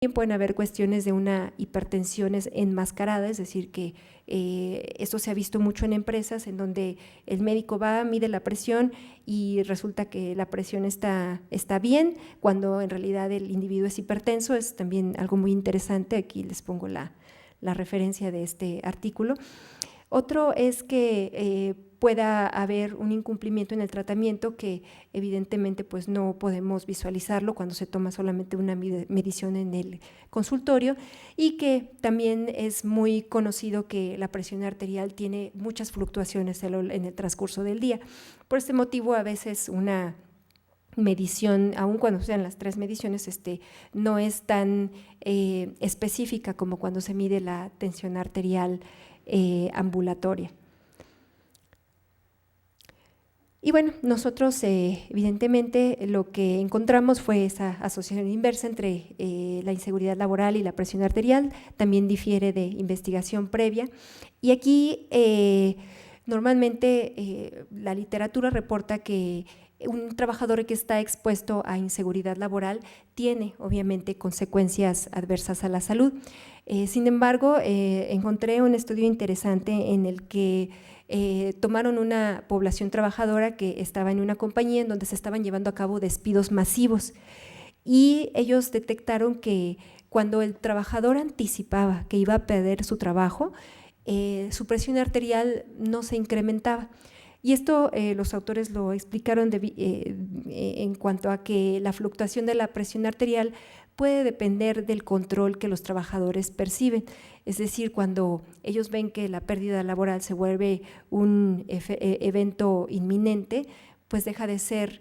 También pueden haber cuestiones de una hipertensión enmascarada, es decir, que esto se ha visto mucho en empresas en donde el médico va, mide la presión y resulta que la presión está bien, cuando en realidad el individuo es hipertenso. Es también algo muy interesante, aquí les pongo la referencia de este artículo. Otro es que pueda haber un incumplimiento en el tratamiento que evidentemente pues no podemos visualizarlo cuando se toma solamente una medición en el consultorio, y que también es muy conocido que la presión arterial tiene muchas fluctuaciones en el transcurso del día. Por este motivo, a veces una medición, aun cuando sean las 3 mediciones, no es tan específica como cuando se mide la tensión arterial ambulatoria. Y bueno, nosotros evidentemente lo que encontramos fue esa asociación inversa entre la inseguridad laboral y la presión arterial. También difiere de investigación previa, y aquí normalmente la literatura reporta que un trabajador que está expuesto a inseguridad laboral tiene obviamente consecuencias adversas a la salud. Sin embargo, encontré un estudio interesante en el que tomaron una población trabajadora que estaba en una compañía en donde se estaban llevando a cabo despidos masivos, y ellos detectaron que cuando el trabajador anticipaba que iba a perder su trabajo, su presión arterial no se incrementaba. Y esto los autores lo explicaron en cuanto a que la fluctuación de la presión arterial puede depender del control que los trabajadores perciben. Es decir, cuando ellos ven que la pérdida laboral se vuelve un evento inminente, pues deja de ser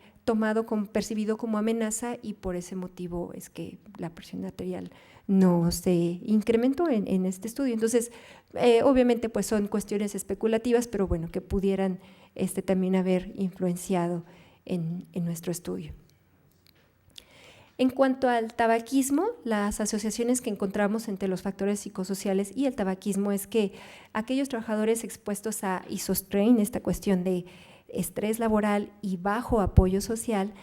percibido como amenaza, y por ese motivo es que la presión arterial no se incrementó en este estudio. Entonces, obviamente pues son cuestiones especulativas, pero bueno, que pudieran también haber influenciado en nuestro estudio. En cuanto al tabaquismo, las asociaciones que encontramos entre los factores psicosociales y el tabaquismo es que aquellos trabajadores expuestos a isostrain, esta cuestión de estrés laboral y bajo apoyo social,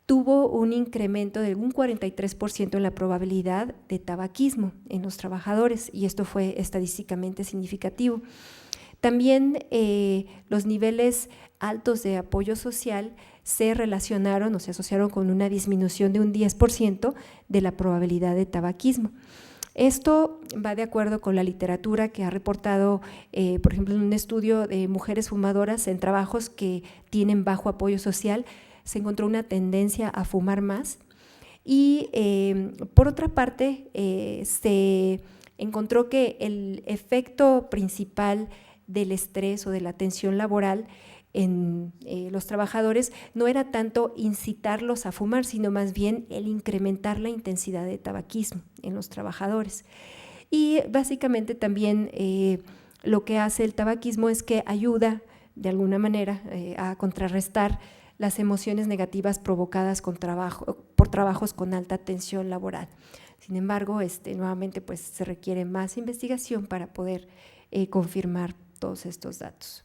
tuvo un incremento de un 43% en la probabilidad de tabaquismo en los trabajadores, y esto fue estadísticamente significativo. También los niveles altos de apoyo social se relacionaron o se asociaron con una disminución de un 10% de la probabilidad de tabaquismo. Esto va de acuerdo con la literatura que ha reportado, por ejemplo, en un estudio de mujeres fumadoras en trabajos que tienen bajo apoyo social, se encontró una tendencia a fumar más. Y por otra parte, se encontró que el efecto principal del estrés o de la tensión laboral en los trabajadores no era tanto incitarlos a fumar, sino más bien el incrementar la intensidad de tabaquismo en los trabajadores. Y básicamente también lo que hace el tabaquismo es que ayuda de alguna manera a contrarrestar las emociones negativas provocadas por trabajos con alta tensión laboral. Sin embargo, nuevamente pues, se requiere más investigación para poder confirmar todos estos datos.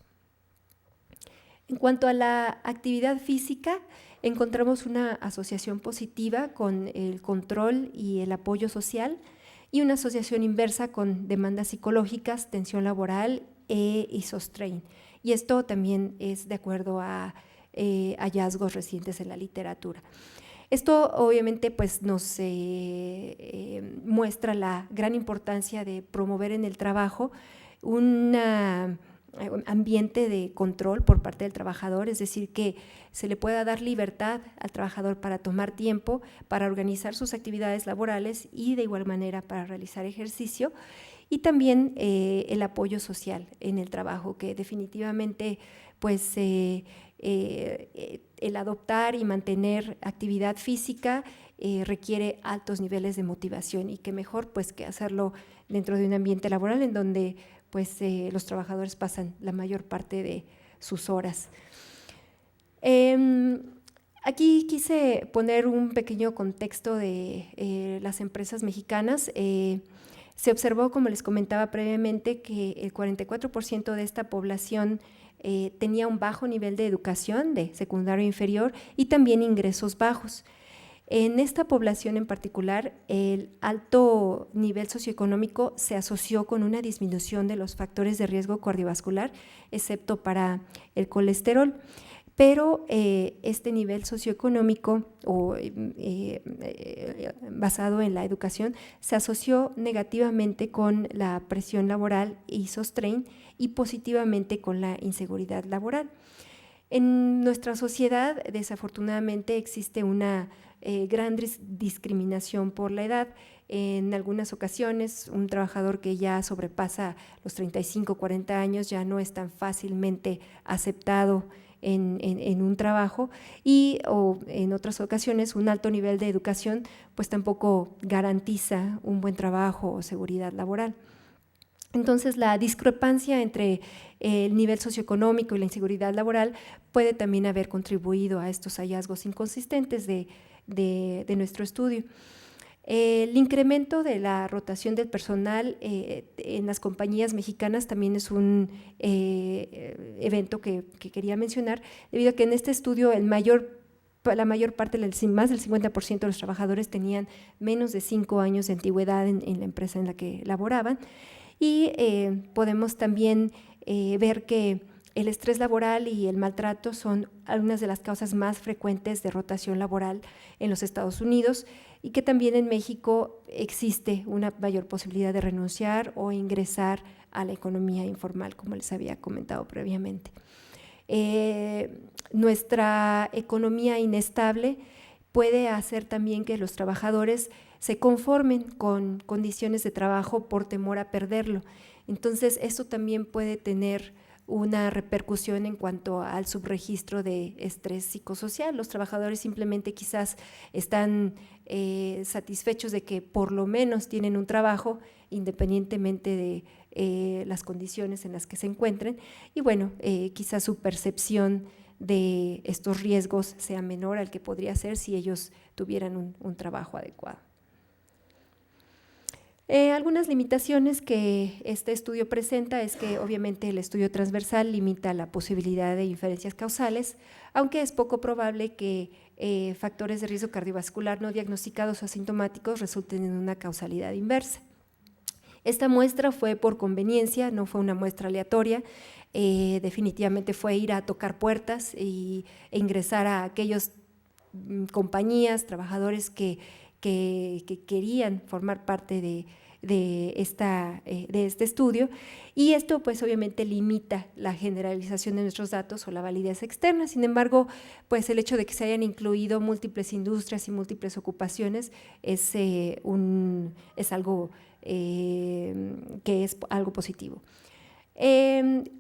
En cuanto a la actividad física, encontramos una asociación positiva con el control y el apoyo social, y una asociación inversa con demandas psicológicas, tensión laboral e isostrain. Y esto también es de acuerdo a hallazgos recientes en la literatura. Esto obviamente pues, nos muestra la gran importancia de promover en el trabajo un ambiente de control por parte del trabajador, es decir, que se le pueda dar libertad al trabajador para tomar tiempo, para organizar sus actividades laborales y de igual manera para realizar ejercicio, y también el apoyo social en el trabajo, que definitivamente pues, el adoptar y mantener actividad física requiere altos niveles de motivación, y qué mejor pues, que hacerlo dentro de un ambiente laboral en donde pues, los trabajadores pasan la mayor parte de sus horas. Aquí quise poner un pequeño contexto de las empresas mexicanas. Se observó, como les comentaba previamente, que el 44% de esta población tenía un bajo nivel de educación de secundario inferior y también ingresos bajos. En esta población en particular, el alto nivel socioeconómico se asoció con una disminución de los factores de riesgo cardiovascular, excepto para el colesterol. Pero este nivel socioeconómico basado en la educación se asoció negativamente con la presión laboral y SOSTRAIN y positivamente con la inseguridad laboral. En nuestra sociedad, desafortunadamente, existe una gran discriminación por la edad. En algunas ocasiones, un trabajador que ya sobrepasa los 35, 40 años ya no es tan fácilmente aceptado en un trabajo o en otras ocasiones un alto nivel de educación pues tampoco garantiza un buen trabajo o seguridad laboral. Entonces, la discrepancia entre el nivel socioeconómico y la inseguridad laboral puede también haber contribuido a estos hallazgos inconsistentes de nuestro estudio. El incremento de la rotación del personal en las compañías mexicanas también es un evento que quería mencionar, debido a que en este estudio la mayor parte, más del 50% de los trabajadores tenían menos de 5 años de antigüedad en la empresa en la que laboraban. Y podemos también ver que el estrés laboral y el maltrato son algunas de las causas más frecuentes de rotación laboral en los Estados Unidos y que también en México existe una mayor posibilidad de renunciar o ingresar a la economía informal, como les había comentado previamente. Nuestra economía inestable puede hacer también que los trabajadores se conformen con condiciones de trabajo por temor a perderlo. Entonces, esto también puede tener una repercusión en cuanto al subregistro de estrés psicosocial. Los trabajadores simplemente quizás están satisfechos de que por lo menos tienen un trabajo, independientemente de las condiciones en las que se encuentren, y bueno, quizás su percepción de estos riesgos sea menor al que podría ser si ellos tuvieran un trabajo adecuado. Algunas limitaciones que este estudio presenta es que obviamente el estudio transversal limita la posibilidad de inferencias causales, aunque es poco probable que factores de riesgo cardiovascular no diagnosticados o asintomáticos resulten en una causalidad inversa. Esta muestra fue por conveniencia, no fue una muestra aleatoria, definitivamente fue ir a tocar puertas e ingresar a aquellas compañías, trabajadores que querían formar parte de este estudio, y esto pues obviamente limita la generalización de nuestros datos o la validez externa. Sin embargo, pues el hecho de que se hayan incluido múltiples industrias y múltiples ocupaciones es algo que es algo positivo.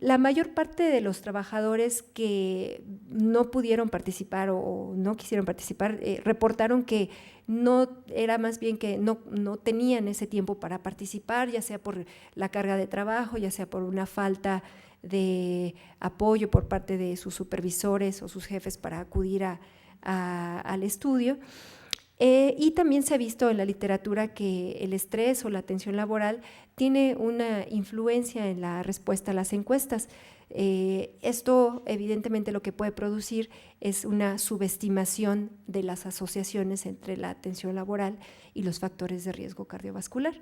La mayor parte de los trabajadores que no pudieron participar o no quisieron participar reportaron que no era más bien que no tenían ese tiempo para participar, ya sea por la carga de trabajo, ya sea por una falta de apoyo por parte de sus supervisores o sus jefes para acudir al estudio. Y también se ha visto en la literatura que el estrés o la tensión laboral tiene una influencia en la respuesta a las encuestas. Esto evidentemente lo que puede producir es una subestimación de las asociaciones entre la tensión laboral y los factores de riesgo cardiovascular.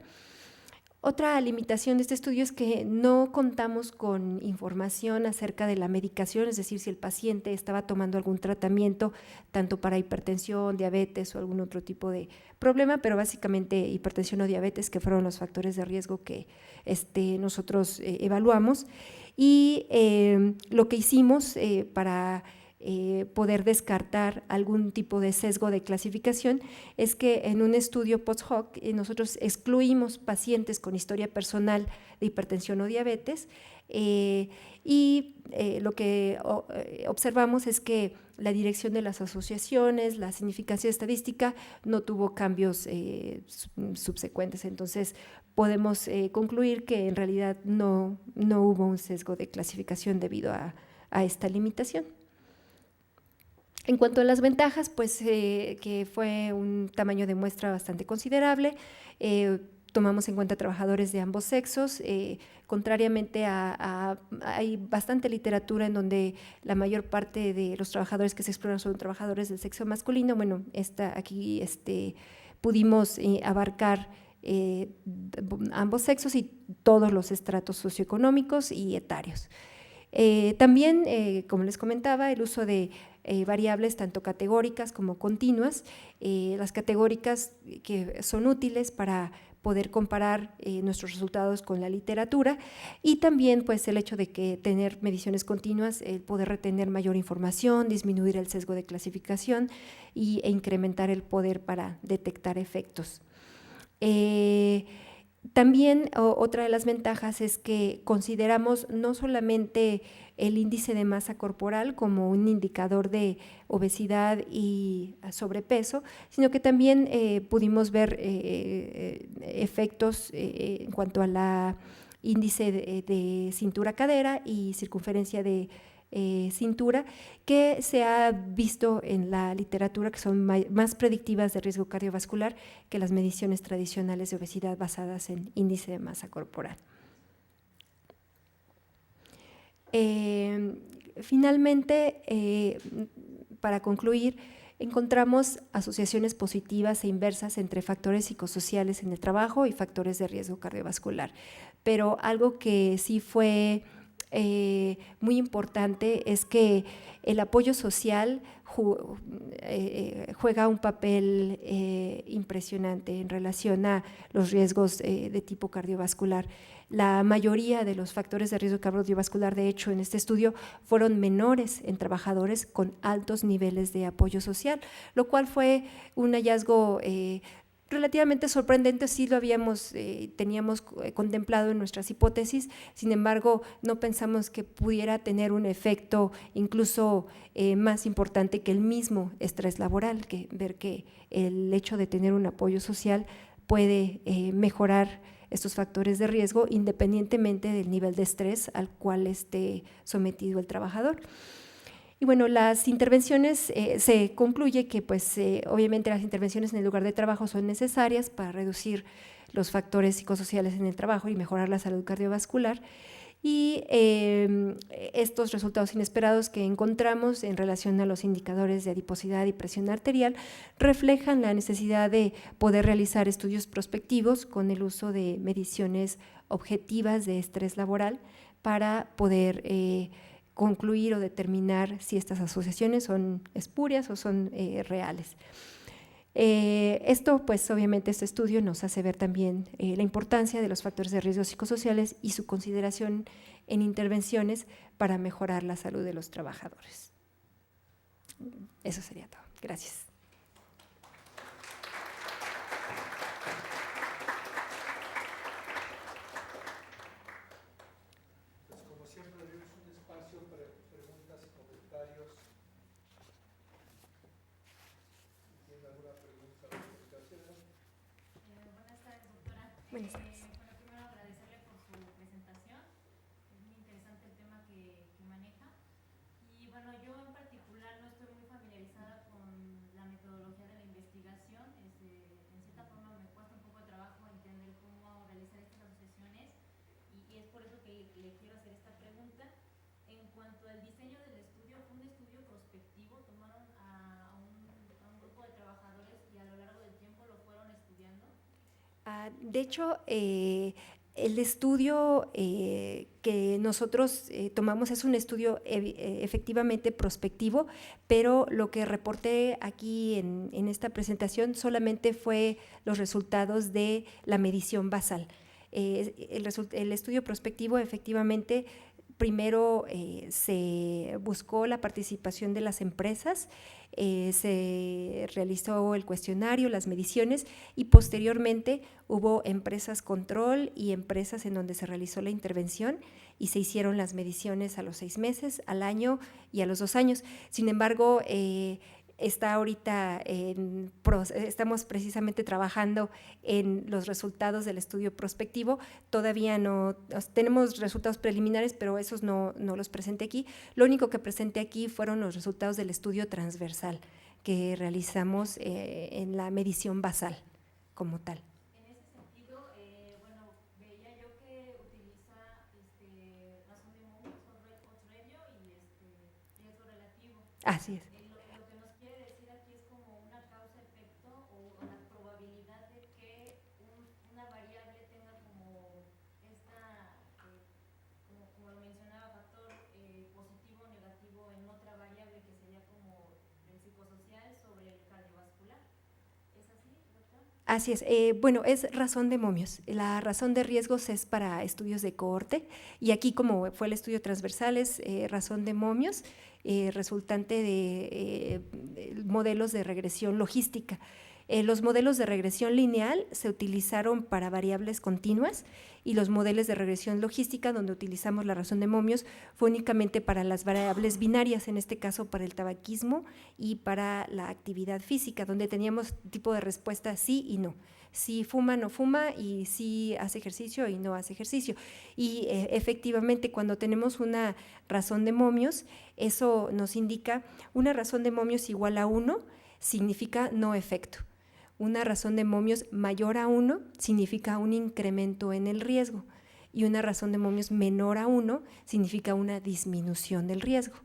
Otra limitación de este estudio es que no contamos con información acerca de la medicación, es decir, si el paciente estaba tomando algún tratamiento, tanto para hipertensión, diabetes o algún otro tipo de problema, pero básicamente hipertensión o diabetes, que fueron los factores de riesgo que nosotros evaluamos. Y lo que hicimos para poder descartar algún tipo de sesgo de clasificación es que en un estudio post-hoc nosotros excluimos pacientes con historia personal de hipertensión o diabetes y lo que observamos es que la dirección de las asociaciones, la significancia estadística no tuvo cambios subsecuentes. Entonces podemos concluir que en realidad no hubo un sesgo de clasificación debido a esta limitación. En cuanto a las ventajas, pues que fue un tamaño de muestra bastante considerable, tomamos en cuenta trabajadores de ambos sexos, contrariamente hay bastante literatura en donde la mayor parte de los trabajadores que se exploran son trabajadores del sexo masculino. Bueno, aquí pudimos abarcar ambos sexos y todos los estratos socioeconómicos y etarios. También, como les comentaba, el uso de variables tanto categóricas como continuas. Las categóricas que son útiles para poder comparar nuestros resultados con la literatura, y también pues el hecho de que tener mediciones continuas, poder retener mayor información, disminuir el sesgo de clasificación e incrementar el poder para detectar efectos. También otra de las ventajas es que consideramos no solamente el índice de masa corporal como un indicador de obesidad y sobrepeso, sino que también pudimos ver efectos en cuanto a la índice de cintura-cadera y circunferencia de cintura, que se ha visto en la literatura que son más predictivas de riesgo cardiovascular que las mediciones tradicionales de obesidad basadas en índice de masa corporal. Finalmente, para concluir, encontramos asociaciones positivas e inversas entre factores psicosociales en el trabajo y factores de riesgo cardiovascular, pero algo que sí fue muy importante es que el apoyo social juega un papel impresionante en relación a los riesgos de tipo cardiovascular. La mayoría de los factores de riesgo cardiovascular, de hecho, en este estudio fueron menores en trabajadores con altos niveles de apoyo social, lo cual fue un hallazgo relativamente sorprendente. Sí lo teníamos contemplado en nuestras hipótesis, sin embargo, no pensamos que pudiera tener un efecto incluso más importante que el mismo estrés laboral, que ver que el hecho de tener un apoyo social puede mejorar estos factores de riesgo independientemente del nivel de estrés al cual esté sometido el trabajador. Y bueno, las intervenciones, se concluye que pues obviamente las intervenciones en el lugar de trabajo son necesarias para reducir los factores psicosociales en el trabajo y mejorar la salud cardiovascular, y estos resultados inesperados que encontramos en relación a los indicadores de adiposidad y presión arterial reflejan la necesidad de poder realizar estudios prospectivos con el uso de mediciones objetivas de estrés laboral para poder concluir o determinar si estas asociaciones son espurias o son reales. Esto, pues obviamente este estudio nos hace ver también la importancia de los factores de riesgo psicosociales y su consideración en intervenciones para mejorar la salud de los trabajadores. Eso sería todo. Gracias. Buenas tardes. Bueno, primero agradecerle por su presentación, es muy interesante el tema que maneja, y bueno, yo en particular no estoy muy familiarizada con la metodología de la investigación, en cierta forma me cuesta un poco de trabajo entender cómo realizar estas asociaciones, y es por eso que le quiero hacer esta pregunta. En cuanto al diseño del estudio, ¿fue un estudio prospectivo? ¿Tomaron a un grupo de trabajadores y a lo largo del tiempo lo fueron estudiando? De hecho, el estudio que nosotros tomamos es un estudio efectivamente prospectivo, pero lo que reporté aquí en esta presentación solamente fue los resultados de la medición basal. El estudio prospectivo efectivamente primero se buscó la participación de las empresas, se realizó el cuestionario, las mediciones, y posteriormente hubo empresas control y empresas en donde se realizó la intervención y se hicieron las mediciones a los 6 meses, al año y a los 2 años. Sin embargo, está ahorita estamos precisamente trabajando en los resultados del estudio prospectivo. Todavía no tenemos resultados preliminares, pero esos no los presenté aquí. Lo único que presenté aquí fueron los resultados del estudio transversal que realizamos en la medición basal como tal. En ese sentido, Así es. Lo que nos quiere decir aquí es como una causa-efecto o la probabilidad de que una variable tenga como esta, como lo mencionaba, factor positivo o negativo en otra variable que sería como el psicosocial sobre el cardiovascular. ¿Es así, doctor? Así es. Bueno, es razón de momios. La razón de riesgos es para estudios de cohorte y aquí como fue el estudio transversal es razón de momios resultante de modelos de regresión logística. Los modelos de regresión lineal se utilizaron para variables continuas y los modelos de regresión logística, donde utilizamos la razón de momios, fue únicamente para las variables binarias, en este caso para el tabaquismo y para la actividad física, donde teníamos tipo de respuesta sí y no. Si fuma, no fuma, y si hace ejercicio y no hace ejercicio. Y efectivamente, cuando tenemos una razón de momios, eso nos indica una razón de momios igual a 1 significa no efecto. Una razón de momios mayor a 1 significa un incremento en el riesgo y una razón de momios menor a 1 significa una disminución del riesgo.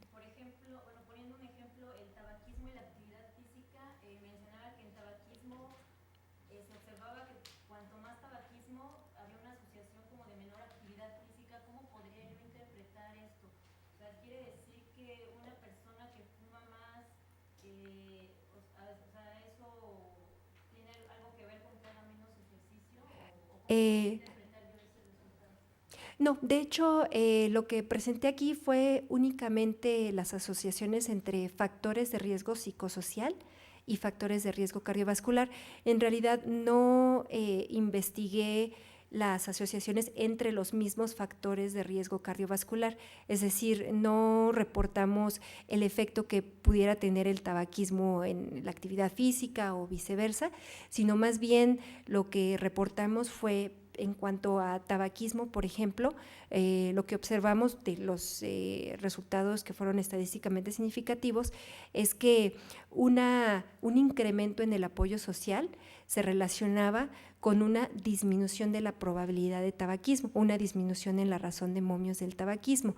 Por ejemplo, bueno, poniendo un ejemplo, el tabaquismo y la actividad física, mencionaba que en tabaquismo se observaba que cuanto más tabaquismo había una asociación como de menor actividad física. ¿Cómo podría yo interpretar esto? O sea, quiere decir que una persona que fuma más, o sea, eso tiene algo que ver con que haga menos ejercicio o cómo podría Eh, interpretar yo ese resultado. No, de hecho, lo que presenté aquí fue únicamente las asociaciones entre factores de riesgo psicosocial y factores de riesgo cardiovascular. En realidad no investigué las asociaciones entre los mismos factores de riesgo cardiovascular, es decir, no reportamos el efecto que pudiera tener el tabaquismo en la actividad física o viceversa, sino más bien lo que reportamos fue en cuanto a tabaquismo, por ejemplo, lo que observamos de los resultados que fueron estadísticamente significativos es que un incremento en el apoyo social se relacionaba con una disminución de la probabilidad de tabaquismo, una disminución en la razón de momios del tabaquismo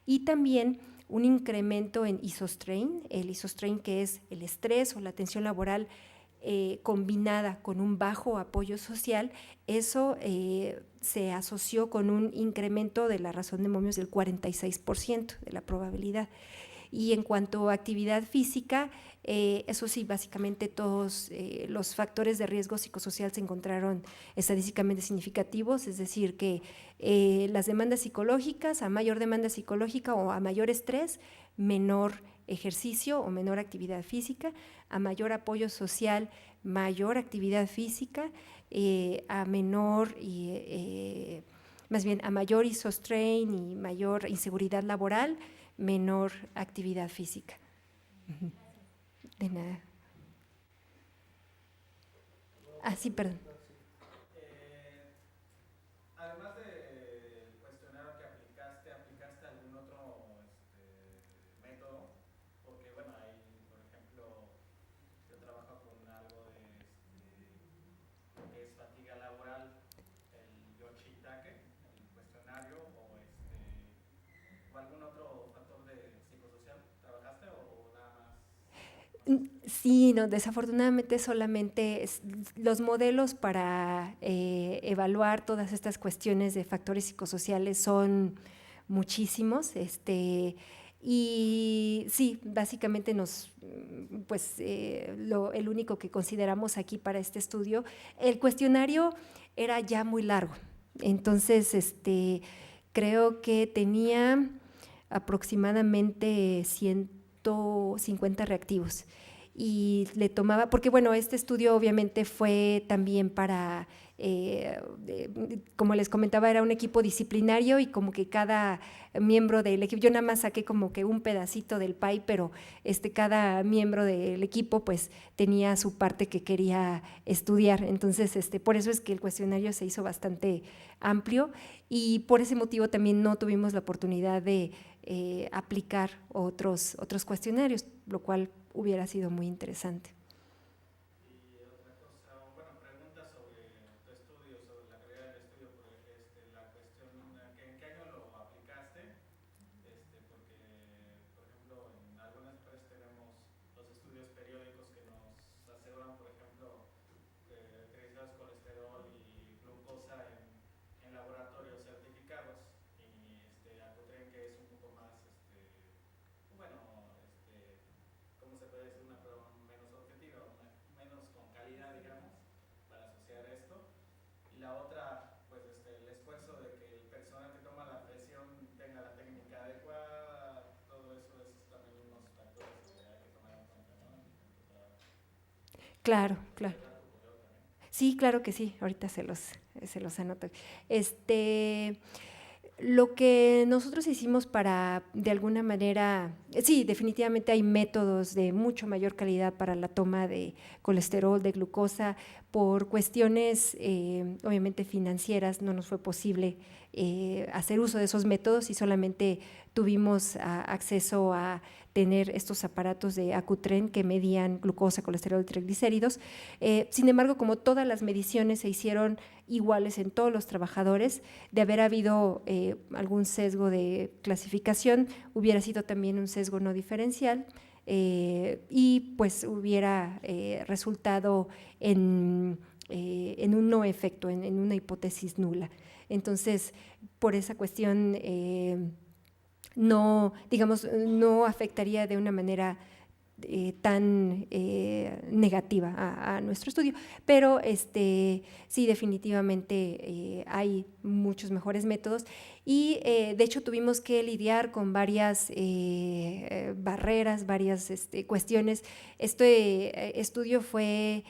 y también un incremento en isostrain, el isostrain que es el estrés o la tensión laboral combinada con un bajo apoyo social, eso se asoció con un incremento de la razón de momios del 46% de la probabilidad. Y en cuanto a actividad física, eso sí, básicamente todos los factores de riesgo psicosocial se encontraron estadísticamente significativos, es decir, que las demandas psicológicas, a mayor demanda psicológica o a mayor estrés, menor ejercicio o menor actividad física, a mayor apoyo social, mayor actividad física, a menor más bien a mayor isostrain y mayor inseguridad laboral, menor actividad física. De nada. Ah, sí, perdón. Además del cuestionario que aplicaste, ¿aplicaste algún otro método? Porque, bueno, ahí, por ejemplo, yo trabajo con algo de lo que es fatiga laboral, el Yoshitake, el cuestionario, o algún otro factor de psicosocial. ¿Trabajaste o nada más pasaste? Sí, no, desafortunadamente solamente los modelos para evaluar todas estas cuestiones de factores psicosociales son muchísimos, y sí, básicamente pues el único que consideramos aquí para este estudio, el cuestionario era ya muy largo, entonces creo que tenía aproximadamente 150 reactivos y le tomaba, porque bueno, este estudio obviamente fue también para, como les comentaba, era un equipo disciplinario y como que cada miembro del equipo, yo nada más saqué como que un pedacito del pie, pero cada miembro del equipo pues tenía su parte que quería estudiar, entonces por eso es que el cuestionario se hizo bastante amplio y por ese motivo también no tuvimos la oportunidad de aplicar otros cuestionarios, lo cual hubiera sido muy interesante. Y otra cosa, bueno, preguntas sobre tu estudio, sobre la calidad del estudio, la cuestión, ¿en qué año lo aplicaste? Porque, por Claro, claro. Sí, claro que sí, ahorita se los anoto. Lo que nosotros hicimos para, de alguna manera, sí, definitivamente hay métodos de mucho mayor calidad para la toma de colesterol, de glucosa. Por cuestiones, obviamente, financieras, no nos fue posible hacer uso de esos métodos y solamente tuvimos acceso a tener estos aparatos de Accutren que medían glucosa, colesterol y triglicéridos. Sin embargo, como todas las mediciones se hicieron iguales en todos los trabajadores, de haber habido algún sesgo de clasificación, hubiera sido también un sesgo no diferencial y pues hubiera resultado en un no efecto, en una hipótesis nula. Entonces, por esa cuestión, no, digamos, no afectaría de una manera tan negativa a nuestro estudio, pero sí, definitivamente hay muchos mejores métodos y de hecho tuvimos que lidiar con varias barreras, varias cuestiones. Este estudio fue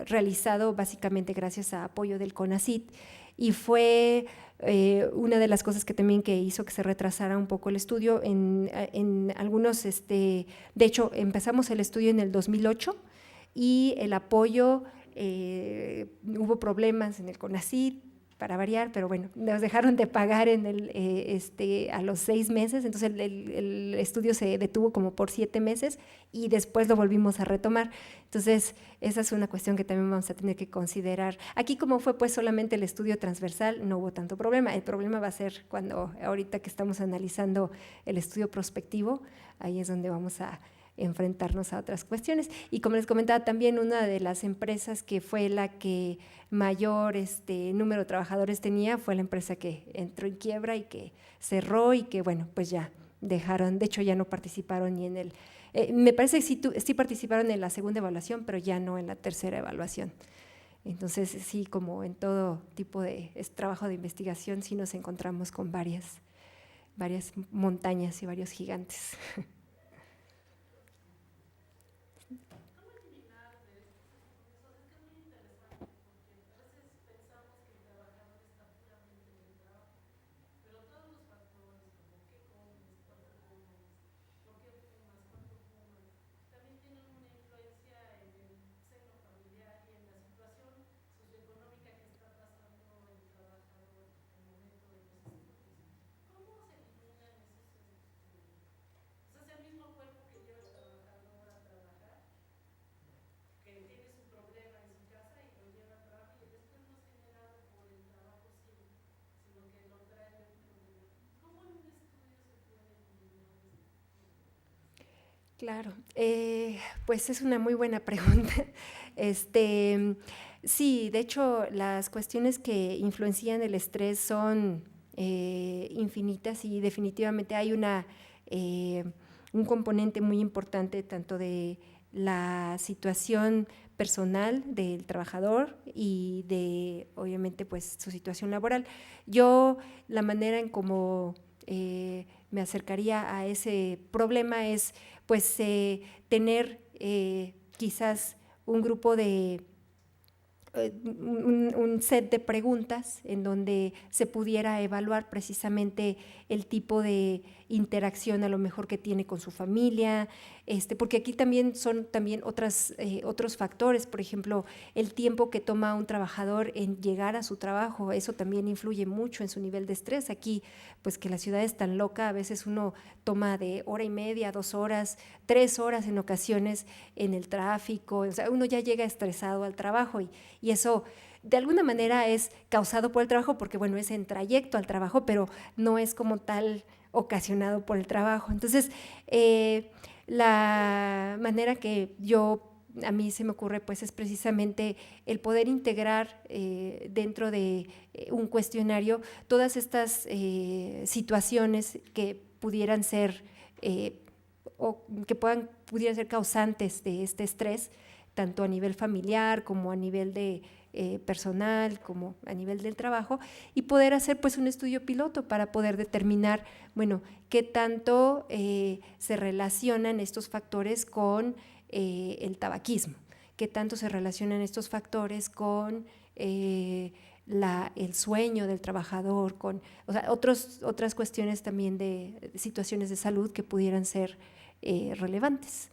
realizado básicamente gracias a apoyo del CONACYT y fue una de las cosas que también que hizo que se retrasara un poco el estudio en algunos, de hecho empezamos el estudio en el 2008 y el apoyo, hubo problemas en el CONACYT para variar, pero bueno, nos dejaron de pagar a los 6 meses, entonces el estudio se detuvo como por 7 meses y después lo volvimos a retomar. Entonces, esa es una cuestión que también vamos a tener que considerar. Aquí, como fue pues solamente el estudio transversal, no hubo tanto problema. El problema va a ser cuando ahorita que estamos analizando el estudio prospectivo, ahí es donde vamos a enfrentarnos a otras cuestiones. Y como les comentaba también, una de las empresas que fue la que mayor número de trabajadores tenía fue la empresa que entró en quiebra y que cerró y que, bueno, pues ya dejaron, de hecho ya no participaron ni en el, me parece que sí participaron en la segunda evaluación, pero ya no en la tercera evaluación. Entonces, sí, como en todo tipo de trabajo de investigación, sí nos encontramos con varias montañas y varios gigantes. Claro, pues es una muy buena pregunta. Sí, de hecho, las cuestiones que influencian el estrés son infinitas y definitivamente hay un componente muy importante tanto de la situación personal del trabajador y de, obviamente, pues su situación laboral. Yo, la manera en cómo me acercaría a ese problema es pues tener quizás un grupo de un set de preguntas en donde se pudiera evaluar precisamente el tipo de interacción a lo mejor que tiene con su familia, porque aquí también son otros factores, por ejemplo, el tiempo que toma un trabajador en llegar a su trabajo, eso también influye mucho en su nivel de estrés. Aquí, pues que la ciudad es tan loca, a veces uno toma de 1:30, 2 horas, 3 horas en ocasiones en el tráfico, o sea, uno ya llega estresado al trabajo y eso de alguna manera es causado por el trabajo porque, bueno, es en trayecto al trabajo, pero no es como tal ocasionado por el trabajo. Entonces, la manera que a mí se me ocurre pues es precisamente el poder integrar dentro de un cuestionario todas estas situaciones que pudieran ser o que pudieran ser causantes de este estrés, tanto a nivel familiar como a nivel de personal, como a nivel del trabajo, y poder hacer pues un estudio piloto para poder determinar, bueno, qué tanto se relacionan estos factores con el tabaquismo, qué tanto se relacionan estos factores con el sueño del trabajador, con otras cuestiones también de situaciones de salud que pudieran ser relevantes.